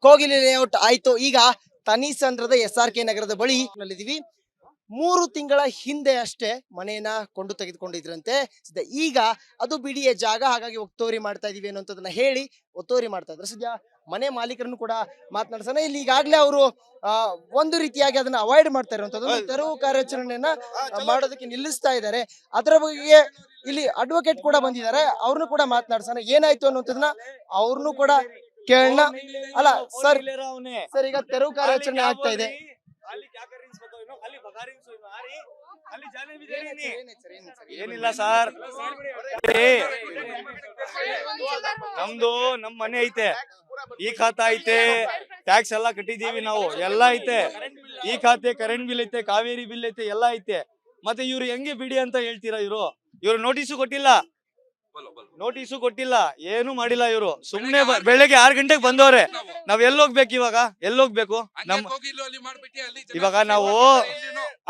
ಕೋಗಿಲೆ ಲೇಔಟ್ ಆಯ್ತು. ಈಗ ತನಿಸಂದ್ರದ SRK ನಗರದ ಬಳಿ ನಲ್ಲಿದ್ದೀವಿ. 3 ತಿಂಗಳ ಹಿಂದೆ ಅಷ್ಟೇ ಮನೆಯನ್ನ ಕೊಂಡು ತೆಗೆದುಕೊಂಡಿದ್ರಂತೆ. ಈಗ ಅದು ಬಿಡಿಯ ಜಾಗ, ಹಾಗಾಗಿ ಒತ್ತುವರಿ ಮಾಡ್ತಾ ಇದೀವಿ ಅನ್ನೋದನ್ನ ಹೇಳಿ ಒತ್ತುವರಿ ಮಾಡ್ತಾ ಇದ್ರು. ಸದ್ಯ ಮನೆ ಮಾಲೀಕರನ್ನು ಕೂಡ ಮಾತನಾಡ್ಸೋಣ. ಇಲ್ಲಿ ಈಗಾಗಲೇ ಅವರು ಒಂದು ರೀತಿಯಾಗಿ ಅದನ್ನ ಅವಾಯ್ಡ್ ಮಾಡ್ತಾ ಇರುವಂತದ್ದು, ತೆರವು ಕಾರ್ಯಾಚರಣೆಯನ್ನ ಮಾಡೋದಕ್ಕೆ ನಿಲ್ಲಿಸ್ತಾ ಇದ್ದಾರೆ. ಅದರ ಬಗ್ಗೆ ಇಲ್ಲಿ ಅಡ್ವೊಕೇಟ್ ಕೂಡ ಬಂದಿದ್ದಾರೆ, ಅವ್ರನ್ನು ಕೂಡ ಮಾತನಾಡ್ಸೋಣ. ಏನಾಯ್ತು ಅನ್ನೋದನ್ನ ಅವ್ರನ್ನು ಕೂಡ ಕೇಳೋಣ. ಅಲ್ಲ ಸರ್, ಈಗ ತೆರವು ಕಾರ್ಯಾಚರಣೆ ಆಗ್ತಾ ಇದೆ. ಏನಿಲ್ಲ ಸರ್, ನಮ್ದು ನಮ್ ಮನೆ ಐತೆ, ಈ ಖಾತಾ ಐತೆ, ಟ್ಯಾಕ್ಸ್ ಎಲ್ಲ ಕಟ್ಟಿದೀವಿ ನಾವು, ಎಲ್ಲ ಐತೆ. ಈ ಖಾತೆ, ಕರೆಂಟ್ ಬಿಲ್ ಐತೆ, ಕಾವೇರಿ ಬಿಲ್ ಐತೆ, ಎಲ್ಲ ಐತೆ. ಮತ್ತೆ ಇವ್ರು ಹೆಂಗೆ ಬಿಡಿ ಅಂತ ಹೇಳ್ತೀರಾ? ಇವ್ರು ನೋಟಿಸು ಕೊಟ್ಟಿಲ್ಲ, ಏನು ಮಾಡಿಲ್ಲ. ಇವರು ಸುಮ್ನೆ ಬೆಳಗ್ಗೆ 6 ಗಂಟೆಗೆ ಬಂದವ್ರೆ. ನಾವ್ ಎಲ್ಲೋಗ್ಬೇಕು ಇವಾಗ ನಾವು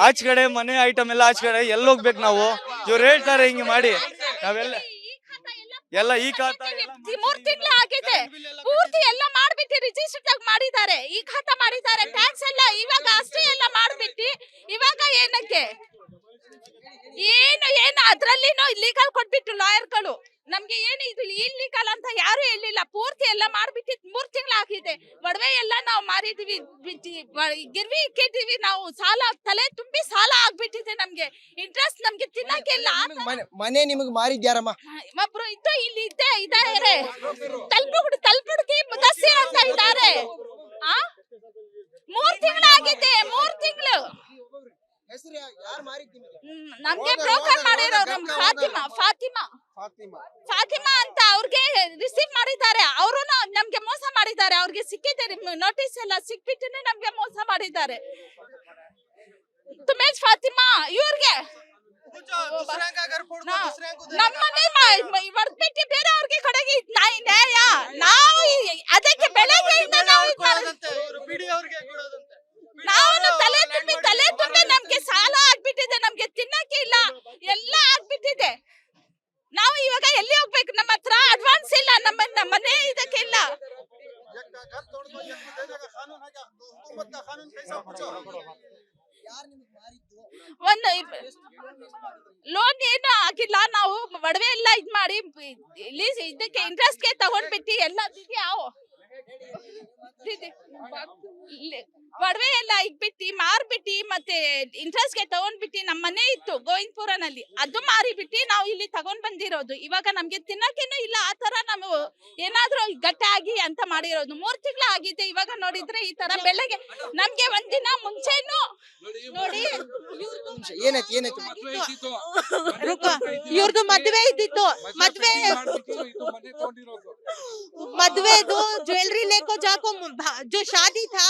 ಆಚ ಕಡೆ ಮನೆ ಐಟಮ್ ಎಲ್ಲ ಆಚ ಕಡೆ ಎಲ್ಲೋಗ್ಬೇಕು ನಾವು? ಇವ್ರು ಹೇಳ್ತಾರೆ ಹಿಂಗೆ ಮಾಡಿ. ನಾವೆಲ್ಲ ಈ ಖಾತಾ 3 ತಿಂಗಳು ಆಗಿದೆ, ಪೂರ್ತಿ ಎಲ್ಲ ಮಾಡ್ಬಿಟ್ಟು ರಿಜಿಸ್ಟರ್ ಮಾಡಿದ್ದಾರೆ, ಈ ಖಾತಾ ಮಾಡಿದ್ದಾರೆ, ಟ್ಯಾಕ್ಸ್ ಎಲ್ಲ ಇವಾಗ ಅಷ್ಟೇ ಎಲ್ಲ ಮಾಡ್ಬಿಟ್ಟು ಇವಾಗ ಏನಕ್ಕೆ ಏನು ಅದ್ರಲ್ಲಿನೋ ಇಲ್ಲಿಗಲ್ ಕೊಟ್ಬಿಟ್ಟು ಲಾಯರ್ಗಳು ನಮ್ಗೆ ಏನು ಇದು ಇಲ್ಲಿಗಲ್ ಅಂತ ಯಾರು ಹೇಳಿಲ್ಲ. ಪೂರ್ತಿ ಎಲ್ಲ ಮಾಡ್ಬಿಟ್ಟು 3 ತಿಂಗಳು ಆಗಿದೆ. ಒಡವೆ ಎಲ್ಲ ನಾವು ಮಾರಿದೀವಿ, ಗಿರ್ವಿ ಇಕ್ಕಿದೀವಿ ನಾವು. ಸಾಲ ತಲೆ ತುಂಬಿ ಸಾಲ ಆಗ್ಬಿಟ್ಟಿದೆ ನಮ್ಗೆ. ಇಂಟ್ರೆಸ್ಟ್ ನಮ್ಗೆ ತಿನ್ನಕ್ಕೆ ಇಲ್ಲ. ಮನೆ ನಿಮಗೆ ಮಾರಿದ್ಯಾರಮ್ಮ? ಒಬ್ರು ಇದ್ದು ಇಲ್ಲಿ ಇದ್ದಾರೆ, ತಲ್ಪುಡ್ಗಿ ಮುದಸ್ಸಿರ್ ಅಂತ ಇದ್ದಾರೆ. 3 ತಿಂಗಳು ಆಗಿದೆ, 3 ತಿಂಗಳು. ನಮ್ಗೆ ಬ್ರೋಕರ್ ಮಾಡಿರೋರು ಫಾತಿಮಾ ಅಂತ ಅವ್ರಿಗೆ ರಿಸೀವ್ ಮಾಡಿದ್ದಾರೆ. ಅವರು ನಮ್ಗೆ ಮೋಸ ಮಾಡಿದ್ದಾರೆ. ಅವ್ರಿಗೆ ಸಿಕ್ಕಿದೆ ನೋಟಿಸ್ ಎಲ್ಲ ಸಿಕ್ಬಿಟ್ಟು ನಮ್ಗೆ ಮೋಸ ಮಾಡಿದ್ದಾರೆ. ತುಮೇಶ್ ಫಾತಿಮಾ ಇವ್ರಿಗೆ ನಮ್ಮನೆ ಹೊಡ್ಬಿಟ್ಟು ಬೇರೆ ಅವ್ರಿಗೆ ಕಡೆಗೆ ನ್ಯಾಯ. ನಾವು ಅದಕ್ಕೆ ಬೆಳಗ್ಗೆಯಿಂದ ನಾವು ತಲೆ ತುಂಬಿ ನಮ್ಗೆ ಸಾಲ ಆಗ್ಬಿಟ್ಟಿದೆ, ನಮ್ಗೆ ತಿನ್ನಕ್ಕೆ ಇಲ್ಲ, ಎಲ್ಲ ಆಗ್ಬಿಟ್ಟಿದೆ. ನಾವು ಇವಾಗ ಎಲ್ಲಿ ಹೋಗ್ಬೇಕು? ನಮ್ಮ ಹತ್ರ ಅಡ್ವಾನ್ಸ್ ಇಲ್ಲ, ನಮ್ಮ ಮನೆ ಇದಕ್ಕೆ ಇಲ್ಲ. ಒಂದು ಲೋನ್ ಏನು ಆಗಿಲ್ಲ, ನಾವು ಒಡವೆ ಎಲ್ಲ ಇದ್ ಮಾಡಿ ಇದಕ್ಕೆ ಇಂಟ್ರೆಸ್ಟ್ಗೆ ತಗೊಂಡ್ಬಿಟ್ಟು ಎಲ್ಲ ಒಡವೆ ಎಲ್ಲ ಇಟ್ಬಿಟ್ಟು ಮಾರ್ಬಿಟ್ಟು ಮತ್ತೆ ಇಂಟ್ರೆಸ್ಟ್ಗೆ ತಗೊಂಡ್ಬಿಟ್ಟು ನಮ್ಮ ಮನೆ ಇತ್ತು ಗೋವಿಂದಪುರನಲ್ಲಿ, ಅದು ಮಾರಿಬಿಟ್ಟು ನಾವು ಇಲ್ಲಿ ತಗೊಂಡ್ ಬಂದಿರೋದು. ಇವಾಗ ನಮ್ಗೆ ತಿನ್ನಕ್ಕೇನು ಇಲ್ಲ, ಆ ತರ ನಾವು ಏನಾದ್ರೂ ಗಟ್ಟಾಗಿ ಅಂತ ಮಾಡಿರೋದು. 3 ತಿಂಗಳು ಆಗಿದೆ. ಇವಾಗ ನೋಡಿದ್ರೆ ಈ ತರ ಬೆಳಗ್ಗೆ ನಮ್ಗೆ ಒಂದಿನ ಮುಂಚೆನು ನೋಡಿ ಇವ್ರದ್ದು ಮದ್ವೆ ಇದ್ದಿತ್ತು. मदवेदो ज्वेलरी लेको जाको जो शादी था,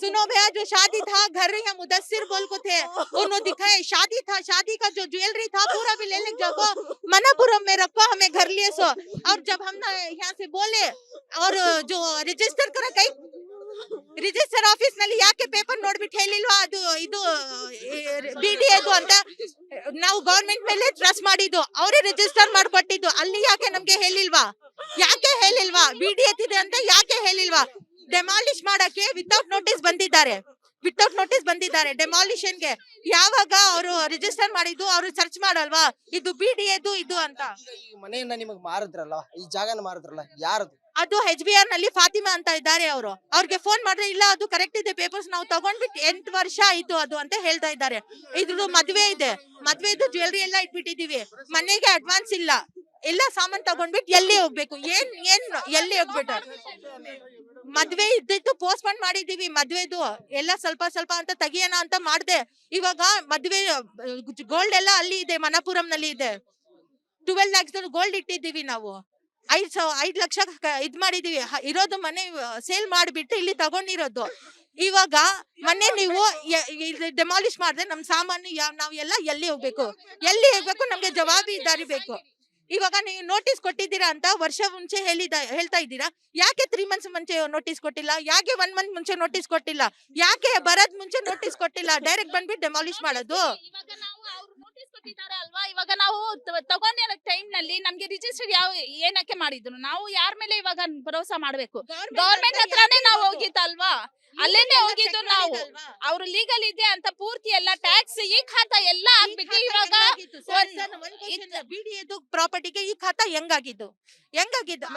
सुनो भैया, जो शादी था घर यहाँ मुदस्सिर बोल को थे, उन्होंने दिखाए शादी था, शादी का जो ज्वेलरी था पूरा भी ले जाको मनापुरम में रखो, हमें घर लिए सो। और जब हम यहाँ से बोले और जो रजिस्टर करा कई ರಿಜಿಸ್ಟರ್ ಆಫೀಸ್ ನಲ್ಲಿ ಯಾಕೆ ಪೇಪರ್ ನೋಡ್ಬಿಟ್ಟು ಹೇಳಿಲ್ವಾ ಅದು ಇದು ಬಿಡಿ ಅದು ಅಂತ? ನಾವು ಗವರ್ನಮೆಂಟ್ ಮೇಲೆ ಟ್ರಸ್ಟ್ ಮಾಡಿದ್ದು, ಅವರೇ ರಿಜಿಸ್ಟರ್ ಮಾಡ್ಕೊಟ್ಟಿದ್ದು. ಅಲ್ಲಿ ಯಾಕೆ ನಮ್ಗೆ ಹೇಳಿಲ್ವಾ? ಬಿಡಿ ಎತ್ತಿದೆ ಅಂತ ಯಾಕೆ ಹೇಳಿಲ್ವಾ? ಡೆಮಾಲಿಶ್ ಮಾಡಕ್ಕೆ ವಿತೌಟ್ ನೋಟಿಸ್ ಬಂದಿದ್ದಾರೆ ಡೆಮಾಲಿಷನ್ ಗೆ. ಯಾವಾಗ ಅವರು ರಿಜಿಸ್ಟರ್ ಮಾಡಿದ್ದು ಅವರು ಸರ್ಚ್ ಮಾಡಲ್ವಾ ಇದು ಬಿಡಿ ಇದು ಅಂತ? ಮನೆಯನ್ನ ನಿಮಗೆ ಮಾರಿದ್ರಲ್ಲ, ಈ ಜಾಗನ ಮಾರಿದ್ರಲ್ಲ, ಯಾರದು? ಅದು HBR ನಲ್ಲಿ ಫಾತಿಮಾ ಅಂತ ಇದ್ದಾರೆ. ಅವರು ಅವ್ರಿಗೆ ಫೋನ್ ಮಾಡಿದ್ರೆ ಇಲ್ಲ ಅದು ಕರೆಕ್ಟ್ ಇದೆ, ಪೇಪರ್ಸ್ ನಾವು ತಗೊಂಡ್ಬಿಟ್ಟು 8 ವರ್ಷ ಆಯ್ತು ಅದು ಅಂತ ಹೇಳ್ತಾ ಇದ್ದಾರೆ. ಇದ್ರದ್ದು ಮದ್ವೆದು ಜ್ಯುವೆಲ್ರಿ ಎಲ್ಲ ಇಟ್ಬಿಟ್ಟಿದೀವಿ, ಮನೆಗೆ ಅಡ್ವಾನ್ಸ್ ಇಲ್ಲ, ಎಲ್ಲ ಸಾಮಾನ್ ತಗೊಂಡ್ಬಿಟ್ಟು ಎಲ್ಲಿ ಹೋಗ್ಬೇಕು? ಎಲ್ಲಿ ಹೋಗ್ಬಿಟ್ಟು? ಮದ್ವೆ ಇದ್ದಿತ್ತು ಪೋಸ್ಟ್ಪೋನ್ ಮಾಡಿದೀವಿ. ಮದ್ವೆದು ಎಲ್ಲ ಸ್ವಲ್ಪ ಅಂತ ತೆಗಿಯೋಣ ಅಂತ ಮಾಡ್ದೆ. ಇವಾಗ ಮದ್ವೆ ಗೋಲ್ಡ್ ಎಲ್ಲ ಅಲ್ಲಿ ಇದೆ, ಮನಪುರಂ ನಲ್ಲಿ ಇದೆ. 12 lakhs ಗೋಲ್ಡ್ ಇಟ್ಟಿದ್ದೀವಿ ನಾವು. 5 ಲಕ್ಷ ಇದ್ ಮಾಡಿದೀವಿ. ಇರೋದು ಮನೆ ಸೇಲ್ ಮಾಡ್ಬಿಟ್ಟು ಇಲ್ಲಿ ತಗೊಂಡಿರೋದು. ಇವಾಗ ಮೊನ್ನೆ ನೀವು ಡೆಮಾಲಿಶ್ ಮಾಡಿದ್ರೆ ನಮ್ ಸಾಮಾನು ನಾವ್ ಎಲ್ಲ ಎಲ್ಲಿ ಹೋಗ್ಬೇಕು? ನಮ್ಗೆ ಜವಾಬ್ದಾರಿ ಬೇಕು. ಇವಾಗ ನೀವು ನೋಟಿಸ್ ಕೊಟ್ಟಿದ್ದೀರಾ ಅಂತ ವರ್ಷ ಮುಂಚೆ ಹೇಳ್ತಾ ಇದ್ದೀರಾ. ಯಾಕೆ 3 months ಮುಂಚೆ ನೋಟಿಸ್ ಕೊಟ್ಟಿಲ್ಲ? ಯಾಕೆ 1 month ಮುಂಚೆ ನೋಟಿಸ್ ಕೊಟ್ಟಿಲ್ಲ? ಯಾಕೆ ಬರದ್ ಮುಂಚೆ ನೋಟಿಸ್ ಕೊಟ್ಟಿಲ್ಲ? ಡೈರೆಕ್ಟ್ ಬಂದ್ಬಿಟ್ಟು ಡೆಮಾಲಿಶ್ ಮಾಡೋದು. ಅಲ್ವಾ? ಇವಾಗ ನಾವು ತಗೊಂಡಿರೋ ಟೈಮ್ ನಲ್ಲಿ ನಮ್ಗೆ ರಿಜಿಸ್ಟರ್ ಏನಕ್ಕೆ ಮಾಡಿದ್ರು? ನಾವು ಯಾರ ಮೇಲೆ ಇವಾಗ ಭರೋಸಾ ಮಾಡ್ಬೇಕು? ಗವರ್ಮೆಂಟ್ ಹತ್ರನೇ ನಾವು ಅಲ್ಲೇನೆ ಹೋಗಿದ್ದು ನಾವು. ಅವ್ರು ಲೀಗಲ್ ಇದೆ ಅಂತ ಪೂರ್ತಿ ಎಲ್ಲ ಟ್ಯಾಕ್ಸ್ ಈ ಖಾತಾ ಎಲ್ಲ ಆಗ್ಬಿಟ್ಟು ಇವಾಗ ಬಿಡಿಎದು ಪ್ರಾಪರ್ಟಿಗೆ ಈ ಖಾತಾ ಹೆಂಗಾಗಿದ್ದು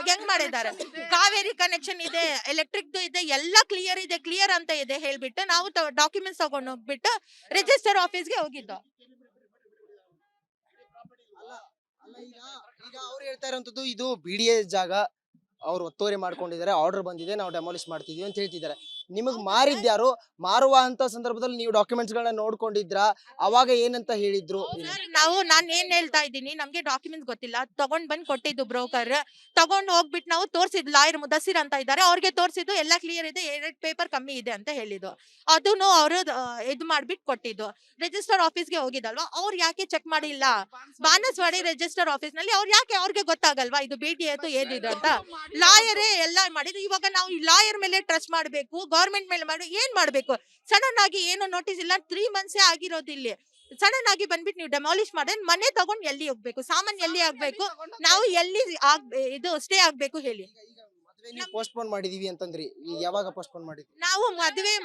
ಹೆಂಗ್ ಮಾಡಿದ್ದಾರೆ? ಕಾವೇರಿ ಕನೆಕ್ಷನ್ ಇದೆ, ಎಲೆಕ್ಟ್ರಿಕ್ ಇದೆ, ಎಲ್ಲ ಕ್ಲಿಯರ್ ಅಂತ ಇದೆ ಹೇಳ್ಬಿಟ್ಟು ನಾವು ಡಾಕ್ಯುಮೆಂಟ್ಸ್ ತಗೊಂಡು ಹೋಗ್ಬಿಟ್ಟು ರಿಜಿಸ್ಟರ್ ಆಫೀಸ್ಗೆ ಹೋಗಿದ್ದು. ಈಗ ಅವ್ರು ಹೇಳ್ತಾ ಇರೋಂಥದ್ದು ಇದು ಬಿಡಿಎ ಜಾಗ, ಅವ್ರು ಒತ್ತುವರಿ ಮಾಡ್ಕೊಂಡಿದ್ದಾರೆ, ಆರ್ಡರ್ ಬಂದಿದೆ, ನಾವು ಡೆಮಾಲಿಷ್ ಮಾಡ್ತಿದೀವಿ ಅಂತ ಹೇಳ್ತಿದ್ದಾರೆ. ನಿಮಗ್ ಮಾರಿದ್ಯಾರು? ಮಾರುವ ಅಂತ ಸಂದರ್ಭದಲ್ಲಿ ನೀವು ಡಾಕ್ಯುಮೆಂಟ್ಸ್ ಗಳನ್ನ ನೋಡ್ಕೊಂಡಿದ್ರ? ಅವಾಗ ಏನಂತ ಹೇಳಿದ್ರು? ನಾನ್ ಏನ್ ಹೇಳ್ತಾ ಇದ್ದೀನಿ, ನಮ್ಗೆ ಡಾಕ್ಯುಮೆಂಟ್ಸ್ ಗೊತ್ತಿಲ್ಲ, ತಗೊಂಡ್ ಬಂದ್ ಕೊಟ್ಟಿದ್ದು ಬ್ರೋಕರ್, ತಗೊಂಡ್ ಹೋಗ್ಬಿಟ್ಟು ನಾವು ತೋರ್ಸಿದ್ ಲಾಯರ್ ಮುದಸಿರ್ ಅಂತ ಇದ್ದಾರೆ, ಅವ್ರಿಗೆ ತೋರ್ಸಿದ್ದು ಎಲ್ಲ ಕ್ಲಿಯರ್ ಇದೆ, 2 ಪೇಪರ್ ಕಮ್ಮಿ ಇದೆ ಅಂತ ಹೇಳಿದ್ದು. ಅದನ್ನು ಅವರು ಇದು ಮಾಡ್ಬಿಟ್ಟು ಕೊಟ್ಟಿದ್ದು. ರಿಜಿಸ್ಟರ್ ಆಫೀಸ್ಗೆ ಹೋಗಿದಲ್ವಾ, ಅವ್ರು ಯಾಕೆ ಚೆಕ್ ಮಾಡಿಲ್ಲ? ಬಾನಸವಾಡಿ ರಿಜಿಸ್ಟರ್ ಆಫೀಸ್ ನಲ್ಲಿ ಅವ್ರು ಯಾಕೆ, ಅವ್ರಿಗೆ ಗೊತ್ತಾಗಲ್ವಾ ಇದು ಬಿಟಿ ಆಯ್ತು ಏನಿದೆ ಅಂತ? ಲಾಯರೇ ಎಲ್ಲ ಮಾಡಿದ್ರು. ಇವಾಗ ನಾವು ಈ ಲಾಯರ್ ಮೇಲೆ ಟ್ರಸ್ಟ್ ಮಾಡ್ಬೇಕು, ಗವರ್ಮೆಂಟ್ ಮೇಲೆ ಏನ್ ಮಾಡ್ಬೇಕು? ಸಡನ್ ಆಗಿ ಏನು ನೋಟಿಸ್ ಇಲ್ಲ, 3 ಮಂತ್ಸ್ ಆಗಿರೋದು. ಇಲ್ಲಿ ಸಡನ್ ಆಗಿ ಬಂದ್ಬಿಟ್ಟು ನೀವು ಡೆಮಾಲಿಷ್ ಮಾಡಿದ್ರೆ ಮನೆ ತಗೊಂಡ್ ಎಲ್ಲಿ ಹೋಗ್ಬೇಕು? ಸಾಮಾನ್ ಎಲ್ಲಿ ಆಗ್ಬೇಕು? ನಾವು ಎಲ್ಲಿ ಇದು ಸ್ಟೇ ಆಗ್ಬೇಕು ಹೇಳಿ? ಪೋಸ್ಟ್ಪೋನ್ ಮಾಡಿದೀವಿ ಅಂತಂದ್ರಿ, ಯಾವಾಗ ಪೋಸ್ಟ್ಪೋನ್ ಮಾಡಿದ್ವಿ? ನಾವು ಮದುವೆ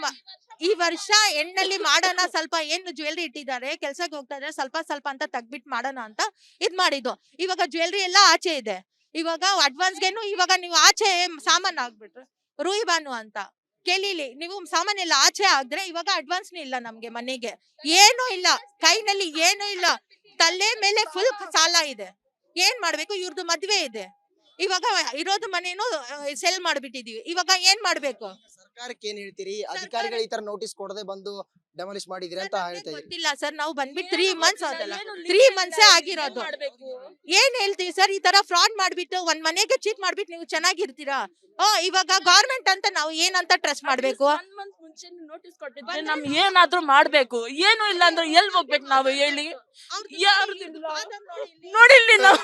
ಈ ವರ್ಷ ಎಂಡ್ನಲ್ಲಿ ಮಾಡೋಣ, ಸ್ವಲ್ಪ ಏನು ಜ್ಯುವೆಲ್ರಿ ಇಟ್ಟಿದ್ದಾರೆ, ಕೆಲ್ಸಕ್ಕೆ ಹೋಗ್ತಾ ಇದಾರೆ, ಸ್ವಲ್ಪ ಅಂತ ತೆಗ್ಬಿಟ್ಟು ಮಾಡೋಣ ಅಂತ ಇದ್ ಮಾಡಿದ್ದು. ಇವಾಗ ಜ್ಯುವೆಲ್ರಿ ಎಲ್ಲ ಆಚೆ ಇದೆ. ಇವಾಗ ಅಡ್ವಾನ್ಸ್ಗೆನು ಇವಾಗ ನೀವು ಆಚೆ ಸಾಮಾನ್ ಆಗ್ಬಿಟ್ರು ರೂಯಿಬಾನು ಅಂತ ಕೇಳಿಲಿ, ನೀವು ಸಾಮಾನ್ ಎಲ್ಲ ಆಚೆ ಆಗಿದ್ರೆ ಇವಾಗ ಅಡ್ವಾನ್ಸ್ ಇಲ್ಲ ನಮ್ಗೆ, ಮನೆಗೆ ಏನು ಇಲ್ಲ, ಕೈನಲ್ಲಿ ಏನು ಇಲ್ಲ, ತಲೆ ಮೇಲೆ ಫುಲ್ ಸಾಲ ಇದೆ. ಏನ್ ಮಾಡ್ಬೇಕು? ಇವ್ರದ್ದು ಮದ್ವೆ ಇದೆ, ಇವಾಗ ಇರೋದು ಮನೇನು ಸೆಲ್ ಮಾಡ್ಬಿಟ್ಟಿದೀವಿ, ಇವಾಗ ಏನ್ ಮಾಡ್ಬೇಕು? ಸರ್ಕಾರಕ್ಕೆ ಏನ್ ಹೇಳ್ತೀರಿ? ಅಧಿಕಾರಿಗಳು ಈ ತರ ನೋಟಿಸ್ ಕೊಡದೆ ಬಂದು ಡೆಮಾಲಿಷ್ ಮಾಡಿದ್ರಿ ಅಂತ ಹೇಳ್ತಾ ಇದ್ದೀರಿ. ಗೊತ್ತಿಲ್ಲ ಸರ್, ನಾವು ಬಂದ್ಬಿಟ್ಟು 3 ಮಂತ್ಸ್ ಆದಲ್ಲ, 3 ಮಂತ್ಸ್ ಆಗಿರೋದು. ಏನ್ ಹೇಳ್ತೀವಿ ಸರ್? ಈ ತರ ಫ್ರಾಡ್ ಮಾಡ್ಬಿಟ್ಟು ಒಂದ್ ಮನೆಗೆ ಚೀಟ್ ಮಾಡ್ಬಿಟ್ಟು ನೀವು ಚೆನ್ನಾಗಿರ್ತೀರಾ? ಇವಾಗ ಗವರ್ಮೆಂಟ್ ಅಂತ ನಾವು ಏನಂತ ಟ್ರಸ್ಟ್ ಮಾಡ್ಬೇಕು? ನೋಟಿಸ್ ಕೊಟ್ಟಿದ್ರೆ ನಮ್ ಏನಾದ್ರೂ ಮಾಡ್ಬೇಕು, ಏನು ಇಲ್ಲ ಅಂದ್ರೆ ಎಲ್ ಹೋಗ್ಬೇಕು ನಾವು ಹೇಳಿ? ಯಾರು ನೋಡಿಲ್ಲಿ ನಾವು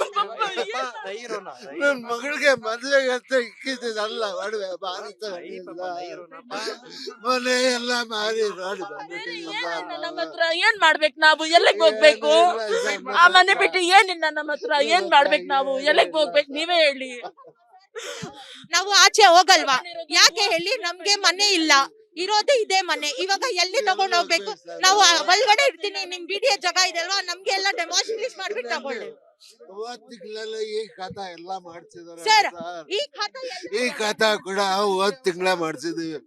ನನ್ ಮಗಳಿಗೆ ಮದ್ವೆಗೆ ಅಂತ ಇಕ್ಕಿದ್ದಲ್ಲ ಒಡವೆ ಭಾರತ ಮನೆ ಎಲ್ಲ ಮಾರಿ ನೋಡಿ ನಮ್ಮ ಹತ್ರ ಏನ್ ಮಾಡ್ಬೇಕು ನಾವು? ಎಲ್ಲಿಗೆ ಹೋಗ್ಬೇಕು? ಆ ಮನೆ ಬಿಟ್ಟು ಏನಿಲ್ಲ ನಮ್ಮ ಹತ್ರ, ಏನ್ ಮಾಡ್ಬೇಕು ನಾವು? ಎಲ್ಲಿಗೆ ಹೋಗ್ಬೇಕು ನೀವೇ ಹೇಳಿ? ನಾವು ಆಚೆ ಹೋಗಲ್ವಾ? ಯಾಕೆ ಹೇಳಿ? ನಮ್ಗೆ ಮನೆ ಇಲ್ಲ, ಇರೋದೇ ಇದೇ ಮನೆ, ಇವಾಗ ಎಲ್ಲಿ ತಗೊಂಡ್ ಹೋಗ್ಬೇಕು? ನಾವು ಒಳಗಡೆ ಇರ್ತೀನಿ, ನಿಮ್ ಬಿಡಿಯ ಜಾಗ ಇದೆ ಅಲ್ವಾ, ನಮ್ಗೆ ಎಲ್ಲ ಡೆಮಾಲಿಷ್ ಮಾಡ್ಬಿಟ್ಟು ತಗೊಳ್ಳಿ. 30 ತಿಂಗಳಲ್ಲಿ ಈ ಖಾತಾ ಎಲ್ಲ ಮಾಡ್ಸಿದಾರೆ ಸರ್, ಈ ಖಾತಾ ಕೂಡ 30 ತಿಂಗಳ ಮಾಡ್ಸಿದೀವಿ.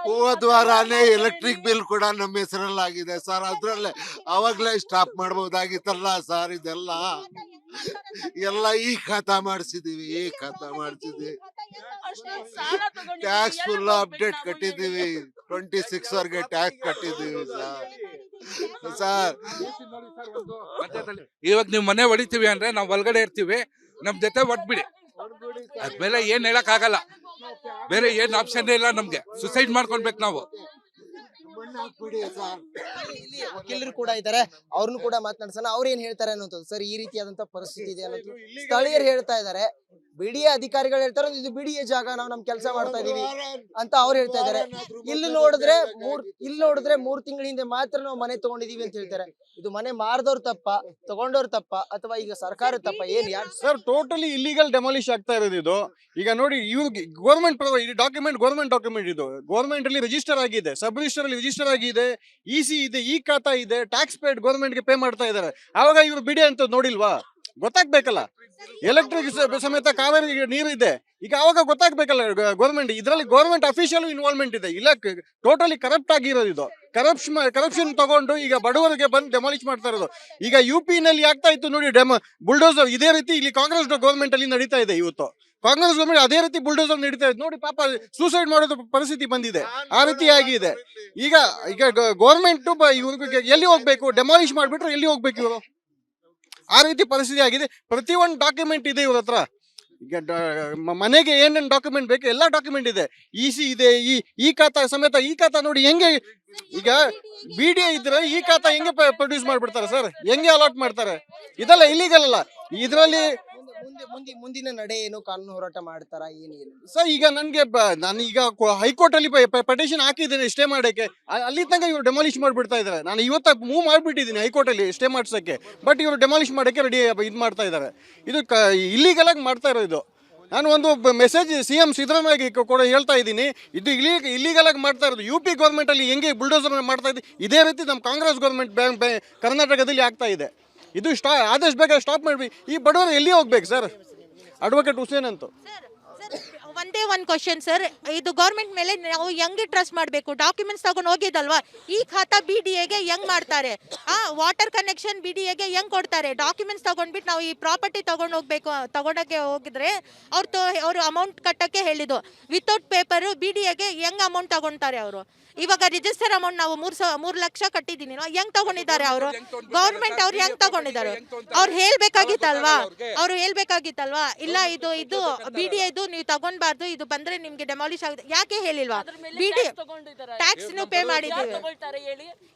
ಹೋದ ವಾರನೇ ಎಲೆಕ್ಟ್ರಿಕ್ ಬಿಲ್ ಕೂಡ ನಮ್ಮ ಹೆಸರಲ್ಲಾಗಿದೆ ಸರ್. ಅದ್ರಲ್ಲೇ ಅವಾಗ್ಲೇ ಸ್ಟಾಪ್ ಮಾಡ್ಬೋದಾಗಿತ್ತಲ್ಲ ಸರ್. ಇದೆಲ್ಲ ಎಲ್ಲ ಈ ಖಾತಾ ಮಾಡಿಸಿದೀವಿ, ಈ ಖಾತಾ ಮಾಡಿಸಿದೀವಿ. ಟ್ಯಾಕ್ಸ್ ಫುಲ್ ಅಪ್ಡೇಟ್ ಕಟ್ಟಿದೀವಿ, 26 ವರ್ಗೆ ಟ್ಯಾಕ್ಸ್ ಕಟ್ಟಿದೀವಿ ಸರ್. ಇವಾಗ ನೀವು ಮನೆ ಹೊಡಿತೀವಿ ಅಂದ್ರೆ ನಾವು ಒಳಗಡೆ ಇರ್ತೀವಿ, ನಮ್ ಜೊತೆ ಒಟ್ಬಿಡಿ, ಅದ್ಮೇಲೆ ಏನ್ ಹೇಳಕ್ ಆಗಲ್ಲ. ಬೇರೆ ಏನ್ ಆಪ್ಷನ್ ಇಲ್ಲ ನಮ್ಗೆ, ಸುಸೈಡ್ ಮಾಡ್ಕೊಳ್ಬೇಕು ನಾವು. ಇಲ್ಲಿ ವಕೀಲರು ಕೂಡ ಇದ್ದಾರೆ, ಅವ್ರನ್ನು ಕೂಡ ಮಾತನಾಡ್ಸೋಣ. ಅವ್ರು ಏನ್ ಹೇಳ್ತಾರೆ ಅನ್ನೋದು. ಸರ್, ಈ ರೀತಿಯಾದಂತ ಪರಿಸ್ಥಿತಿ ಇದೆ ಅನ್ನೋದು ಸ್ಥಳೀಯರು ಹೇಳ್ತಾ ಇದ್ದಾರೆ. ಬಿಡಿಎ ಅಧಿಕಾರಿಗಳು ಹೇಳ್ತಾರೆ ಇದು ಬಿಡಿಎ ಜಾಗ, ನಾವು ನಮ್ ಕೆಲಸ ಮಾಡ್ತಾ ಇದೀವಿ ಅಂತ ಅವ್ರು ಹೇಳ್ತಾ ಇದ್ದಾರೆ. ಇಲ್ಲಿ ನೋಡಿದ್ರೆ 3 ತಿಂಗಳ ಹಿಂದೆ ಮಾತ್ರ ನಾವು ಮನೆ ತಗೊಂಡಿದೀವಿ ಅಂತ ಹೇಳ್ತಾರೆ. ಇದು ಮನೆ ಮಾರದವ್ರ ತಪ್ಪ, ತಗೊಂಡವ್ರ ತಪ್ಪ, ಅಥವಾ ಈಗ ಸರ್ಕಾರ ತಪ್ಪ? ಏನ್ ಸರ್, ಟೋಟಲಿ ಇಲ್ಲಿಗಲ್ ಡೆಮಾಲಿಷ್ ಆಗ್ತಾ ಇರೋದು ಇದು. ಈಗ ನೋಡಿ, ಇವ್ರಿಗೆ ಗೌರ್ಮೆಂಟ್ ಡಾಕ್ಯುಮೆಂಟ್, ಗೌರ್ಮೆಂಟ್ ಡಾಕ್ಯುಮೆಂಟ್ ಇದು. ಗೌರ್ಮೆಂಟ್ ಅಲ್ಲಿ ರಿಜಿಸ್ಟರ್ ಆಗಿದೆ, ಸಬ್ ರಿಜಿಸ್ಟರ್ ಅಲ್ಲಿ ರಿಜಿಸ್ಟರ್ ಆಗಿದೆ, ಇಸಿ ಇದೆ, ಈ ಖಾತಾ ಇದೆ, ಟ್ಯಾಕ್ಸ್ ಪೇಡ್ ಗೌರ್ಮೆಂಟ್ ಗೆ ಪೇ ಮಾಡ್ತಾ ಇದಾರೆ. ಆವಾಗ ಇವ್ರು ಬಿಡಿ ಅಂತ ನೋಡಿಲ್ವಾ? ಗೊತ್ತಾಗ್ಬೇಕಲ್ಲ. ಎಲೆಕ್ಟ್ರಿಕ್ ಸಮೇತ ಕಾವೇರಿ ನೀರು ಇದೆ, ಈಗ ಅವಾಗ ಗೊತ್ತಾಗ್ಬೇಕಲ್ಲ ಗೌರ್ಮೆಂಟ್. ಇದ್ರಲ್ಲಿ ಗೌರ್ಮೆಂಟ್ ಅಫಿಷಿಯಲ್ ಇನ್ವಾಲ್ವ್ಮೆಂಟ್ ಇದೆ. ಇಲ್ಲ, ಟೋಟಲಿ ಕರಪ್ಟ್ ಆಗಿರೋದು ಇದು. ಕರಪ್ಷನ್ ತಗೊಂಡು ಈಗ ಬಡವರಿಗೆ ಬಂದು ಡೆಮಾಲಿಷ್ ಮಾಡ್ತಾ ಇರೋದು. ಈಗ UP ನಲ್ಲಿ ಆಗ್ತಾ ಇತ್ತು ನೋಡಿ, ಬುಲ್ಡೋಸರ್. ಇದೇ ರೀತಿ ಇಲ್ಲಿ ಕಾಂಗ್ರೆಸ್ ಗೌರ್ಮೆಂಟ್ ಅಲ್ಲಿ ನಡೀತಾ ಇದೆ. ಇವತ್ತು ಕಾಂಗ್ರೆಸ್ ಗೌರ್ಮೆಂಟ್ ಅದೇ ರೀತಿ ಬುಲ್ಡೋಸರ್ ನಡೀತಾ ಇದೆ ನೋಡಿ. ಪಾಪ ಸೂಸೈಡ್ ಮಾಡೋದು ಪರಿಸ್ಥಿತಿ ಬಂದಿದೆ, ಆ ರೀತಿ ಆಗಿದೆ. ಈಗ ಗೌರ್ಮೆಂಟ್ ಇವ್ರಿಗೆ ಎಲ್ಲಿ ಹೋಗ್ಬೇಕು? ಡೆಮಾಲಿಷ್ ಮಾಡ್ಬಿಟ್ರೆ ಎಲ್ಲಿ ಹೋಗ್ಬೇಕು ಇವರು? ಆ ರೀತಿ ಪರಿಸ್ಥಿತಿ ಆಗಿದೆ. ಪ್ರತಿಯೊಂದು ಡಾಕ್ಯುಮೆಂಟ್ ಇದೆ ಇವ್ರ ಹತ್ರ. ಈಗ ಮನೆಗೆ ಏನೇನು ಡಾಕ್ಯುಮೆಂಟ್ ಬೇಕು ಎಲ್ಲ ಡಾಕ್ಯುಮೆಂಟ್ ಇದೆ. ಇಸಿ ಇದೆ, ಈ ಖಾತಾ ಸಮೇತ. ಈ ಖಾತಾ ನೋಡಿ ಹೆಂಗೆ, ಈಗ ಬಿಡಿಎ ಇದ್ರೆ ಈ ಖಾತಾ ಹೆಂಗೆ ಪ್ರೊಡ್ಯೂಸ್ ಮಾಡ್ಬಿಡ್ತಾರೆ ಸರ್? ಹೆಂಗೆ ಅಲಾಟ್ ಮಾಡ್ತಾರೆ? ಇದೆಲ್ಲ ಇಲ್ಲಿಗಲ್ ಅಲ್ಲ. ಇದರಲ್ಲಿ ಮುಂದಿನ ನಡೆ ಏನು? ಕಾನೂನು ಹೋರಾಟ ಮಾಡ್ತಾರ ಏನಿಲ್ಲ ಸರ್? ಈಗ ನಾನೀಗ ಹೈಕೋರ್ಟ್ ಅಲ್ಲಿ ಪೆಟಿಷನ್ ಹಾಕಿದ್ದೇನೆ ಸ್ಟೇ ಮಾಡಕ್ಕೆ. ಅಲ್ಲಿ ತನಕ ಇವ್ರು ಡೆಮಾಲಿಷ್ ಮಾಡ್ಬಿಡ್ತಾ ಇದಾರೆ. ನಾನು ಇವತ್ತ ಮೂವ್ ಮಾಡ್ಬಿಟ್ಟಿದ್ದೀನಿ ಹೈಕೋರ್ಟ್ ಅಲ್ಲಿ ಸ್ಟೇ ಮಾಡ್ಸಕ್ಕೆ. ಬಟ್ ಇವ್ರು ಡೆಮಾಲಿಷ್ ಮಾಡಕ್ಕೆ ರೆಡಿ ಇದ್ ಮಾಡ್ತಾ ಇದಾರೆ. ಇದು ಇಲ್ಲಿಗಲ್ ಆಗಿ ಮಾಡ್ತಾ ಇರೋದು. ನಾನು ಒಂದು ಮೆಸೇಜ್ CM ಸಿದ್ದರಾಮಯ್ಯಗೆ ಕೂಡ ಹೇಳ್ತಾ ಇದ್ದೀನಿ, ಇದು ಇಲ್ಲಿಗಲ್ ಆಗಿ ಮಾಡ್ತಾ ಇರೋದು. UP ಗೌರ್ಮೆಂಟ್ ಅಲ್ಲಿ ಹೆಂಗೆ ಬುಲ್ಡೋಸರ್ ಮಾಡ್ತಾ ಇದೆ, ಇದೇ ರೀತಿ ನಮ್ಮ ಕಾಂಗ್ರೆಸ್ ಗೌರ್ಮೆಂಟ್ ಕರ್ನಾಟಕದಲ್ಲಿ ಆಗ್ತಾ ಇದೆ. ಇದು ಆದಷ್ಟು ಬೇಗ ಸ್ಟಾಪ್ ಮಾಡ್ಬೇಕು. ಈ ಬಡವರು ಎಲ್ಲಿ ಹೋಗ್ಬೇಕು ಸರ್? ಅಡ್ವೊಕೇಟ್ ಹುಸೇನ್ ಅಂತ. ಒಂದೇ ಒಂದು ಕ್ವಶನ್ ಸರ್, ಇದು ಗೌರ್ಮೆಂಟ್ ಮೇಲೆ ನಾವು ಹೆಂಗೆ ಟ್ರಸ್ಟ್ ಮಾಡಬೇಕು? ಡಾಕ್ಯುಮೆಂಟ್ಸ್ ತಗೊಂಡು ಹೋಗಿದ್ದಲ್ವಾ? ಈ ಖಾತಾ BDAಗೆ ಹೆಂಗ್ ಮಾಡ್ತಾರೆ? ವಾಟರ್ ಕನೆಕ್ಷನ್ BDAಗೆ ಹೆಂಗ್ ಕೊಡ್ತಾರೆ? ಡಾಕ್ಯುಮೆಂಟ್ಸ್ ತಗೊಂಡ್ಬಿಟ್ಟು ನಾವು ಈ ಪ್ರಾಪರ್ಟಿ ತಗೊಂಡೋಕೆ ಹೋಗಿದ್ರೆ ಅವ್ರು ಅಮೌಂಟ್ ಕಟ್ಟಕ್ಕೆ ಹೇಳಿದ್ದು. ವಿತೌಟ್ ಪೇಪರ್ BDAಗೆ ಹೆಂಗ್ ಅಮೌಂಟ್ ತಗೊಂತಾರೆ ಅವರು? ಇವಾಗ ರಿಜಿಸ್ಟರ್ ಅಮೌಂಟ್ ನಾವು 3 ಲಕ್ಷ ಕಟ್ಟಿದ್ದೀನಿ, ಹೆಂಗ್ ತಗೊಂಡಿದ್ದಾರೆ ಅವರು? ಗೌರ್ಮೆಂಟ್ ಅವ್ರು ಹೆಂಗ್ ತಗೊಂಡಿದ್ದಾರೆ? ಅವ್ರು ಹೇಳ್ಬೇಕಾಗಿತ್ತಲ್ವಾ? ಇಲ್ಲ ಇದು BDA ಇದು ನೀವು ತಗೊಂಡ್ಬಾರ್ದು, ಇದು ಬಂದ್ರೆ ನಿಮ್ಗೆ ಡೆಮಾಲಿಷ್ ಆಗುತ್ತೆ. ಯಾಕೆ ಹೇಳಿಲ್ವಾ? BDA ಟ್ಯಾಕ್ಸ್ ನೀವು ಪೇ ಮಾಡಿದ್ದೀವಿ.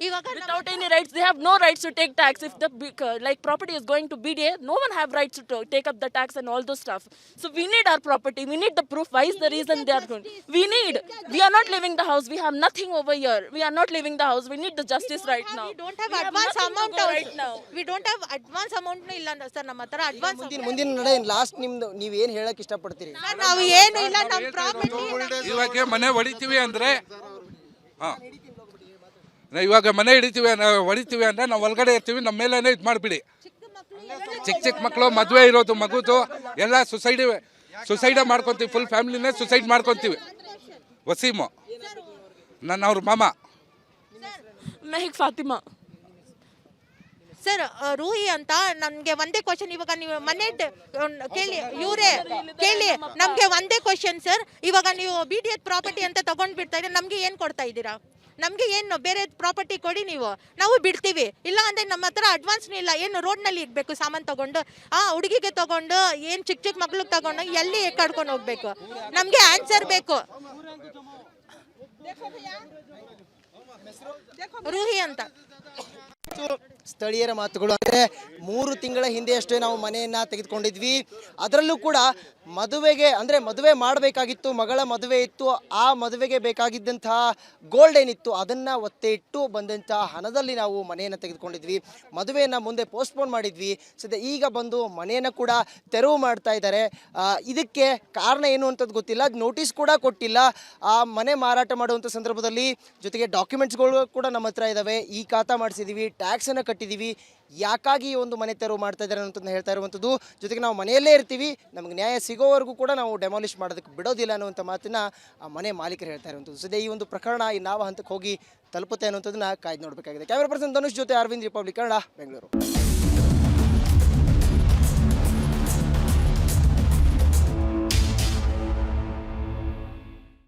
ಇವಾಗ without any rights, they have no rights to take tax. If the like property is going to BDA, no one have rights to take up the tax and all those stuff. So we need our property, we need the proof. Why is the reason they are going? We are not leaving the house, we have nothing over here. We are not leaving the house, we need the justice right now. We don't have advance amount right now. We don't have advance amount ಇಲ್ಲ sir, ನಮ್ಮ ಹತ್ರ advance ಮುಂದಿನ ನಡೆ last ನಿಮ್ದು ನೀವ್ ಏನ್ ಹೇಳಕ್ ಇಷ್ಟಪಡ್ತೀರಿ? ನಾವು ಏನು ಇಲ್ಲ, ನಮ್ಮ ಪ್ರಾಪರ್ಟಿ ಇವಾಗ ಮನೆ ಹೊಡಿತೀವಿ ಅಂದ್ರೆ ಇವಾಗ ಮನೆ ಹೊಡಿತೀವಿ ಅಂದ್ರೆ ನಾವು ಒಳಗಡೆ ಇರ್ತೀವಿ, ನಮ್ಮ ಮೇಲೇನೆ ಇದು ಮಾಡಿಬಿಡಿ. ಚಿಕ್ಕ ಮಕ್ಕಳು ಮದುವೆ ಇರೋದು ಮಗುದು ಎಲ್ಲ ಸುಸೈಡೇ ಮಾಡ್ಕೊತೀವಿ. ಫುಲ್ ಫ್ಯಾಮಿಲಿನೇ ಸುಸೈಡ್ ಮಾಡ್ಕೊತೀವಿ. ವಸೀಮು ನನ್ನ ಅವ್ರ ಮಾಮ. ಮೆಹಕ್ ಫಾತಿಮಾ. ಸರ್, ರೂಹಿ ಅಂತ ನನ್ಗೆ ಒಂದೇ ಕ್ವಶನ್. ಇವಾಗ ನೀವು ಮನೆ ಕೇಳಿ ನಮ್ಗೆ ಒಂದೇ ಕ್ವಶನ್ ಸರ್. ಇವಾಗ ನೀವು BDA ಪ್ರಾಪರ್ಟಿ ಅಂತ ತಗೊಂಡ್ ಬಿಡ್ತಾ ಇದ್ರೆ ನಮ್ಗೆ ಏನ್ ಕೊಡ್ತಾ ಇದ್ದೀರಾ? ನಮ್ಗೆ ಏನು ಬೇರೆ ಪ್ರಾಪರ್ಟಿ ಕೊಡಿ, ನಾವು ಬಿಡ್ತೀವಿ. ಇಲ್ಲ ಅಂದ್ರೆ ನಮ್ಮ ಹತ್ರ ಅಡ್ವಾನ್ಸ್ನೂ ಇಲ್ಲ. ಏನು ರೋಡ್ ನಲ್ಲಿ ಇಡ್ಬೇಕು ಸಾಮಾನು ತಗೊಂಡು? ಹುಡುಗಿಗೆ ತಗೊಂಡು ಏನ್ ಚಿಕ್ಕ ಮಕ್ಳಿಗೆ ತಗೊಂಡು ಎಲ್ಲಿ ಕಡ್ಕೊಂಡು ಹೋಗ್ಬೇಕು? ನಮ್ಗೆ ಆನ್ಸರ್ ಬೇಕು. ರೂಹಿ ಅಂತ ಸ್ಥಳೀಯರ ಮಾತುಗಳು. ಅಂದರೆ 3 ತಿಂಗಳ ಹಿಂದೆ ಅಷ್ಟೇ ನಾವು ಮನೆಯನ್ನ ತೆಗೆದುಕೊಂಡಿದ್ವಿ. ಅದರಲ್ಲೂ ಕೂಡ ಮದುವೆಗೆ ಅಂದರೆ ಮದುವೆ ಮಾಡಬೇಕಾಗಿತ್ತು, ಮಗಳ ಮದುವೆ ಇತ್ತು. ಆ ಮದುವೆಗೆ ಬೇಕಾಗಿದ್ದಂತಹ ಗೋಲ್ಡ್ ಏನಿತ್ತು ಅದನ್ನು ಒತ್ತೆ ಇಟ್ಟು ಬಂದಂತಹ ಹಣದಲ್ಲಿ ನಾವು ಮನೆಯನ್ನು ತೆಗೆದುಕೊಂಡಿದ್ವಿ. ಮದುವೆಯನ್ನು ಮುಂದೆ ಪೋಸ್ಟ್ಪೋನ್ ಮಾಡಿದ್ವಿ. ಸದ್ಯ ಈಗ ಬಂದು ಮನೆಯನ್ನು ಕೂಡ ತೆರವು ಮಾಡ್ತಾ ಇದ್ದಾರೆ. ಇದಕ್ಕೆ ಕಾರಣ ಏನು ಅಂತದ್ದು ಗೊತ್ತಿಲ್ಲ. ನೋಟಿಸ್ ಕೂಡ ಕೊಟ್ಟಿಲ್ಲ. ಆ ಮನೆ ಮಾರಾಟ ಮಾಡುವಂಥ ಸಂದರ್ಭದಲ್ಲಿ ಜೊತೆಗೆ ಡಾಕ್ಯುಮೆಂಟ್ಸ್ಗಳು ಕೂಡ ನಮ್ಮ ಹತ್ರ ಇದ್ದಾವೆ. ಈ ಖಾತಾ ಮಾಡಿಸಿದ್ದೀವಿ, ಟ್ಯಾಕ್ಸನ್ನು ಕಟ್ಟಿದ್ದೀವಿ, ಯಾಕಾಗಿ ಈ ಒಂದು ಮನೆ ತೆರವು ಮಾಡ್ತಾ ಇದ್ದಾರೆ ಅನ್ನೋದನ್ನ ಹೇಳ್ತಾ ಇರುವಂಥದ್ದು. ಜೊತೆಗೆ ನಾವು ಮನೆಯಲ್ಲೇ ಇರ್ತೀವಿ, ನಮಗೆ ನ್ಯಾಯ ಸಿಗೋವರೆಗೂ ಕೂಡ ನಾವು ಡೆಮಾಲಿಷ್ ಮಾಡೋದಕ್ಕೆ ಬಿಡೋದಿಲ್ಲ ಅನ್ನುವಂಥ ಮಾತನ್ನ ಆ ಮನೆ ಮಾಲೀಕರು ಹೇಳ್ತಾ ಇರುವಂಥದ್ದು. ಸದ್ಯ ಈ ಒಂದು ಪ್ರಕರಣ ಯಾವ ಹಂತಕ್ಕೆ ಹೋಗಿ ತಲುಪುತ್ತೆ ಅನ್ನುವಂಥದ್ದನ್ನ ಕಾಯ್ದು ನೋಡಬೇಕಾಗಿದೆ. ಕ್ಯಾಮೆರಾ ಪರ್ಸನ್ ಧನುಷ್ ಜೊತೆ ಅರವಿಂದ್, ರಿಪಬ್ಲಿಕ್ ಕನ್ನಡ, ಬೆಂಗಳೂರು.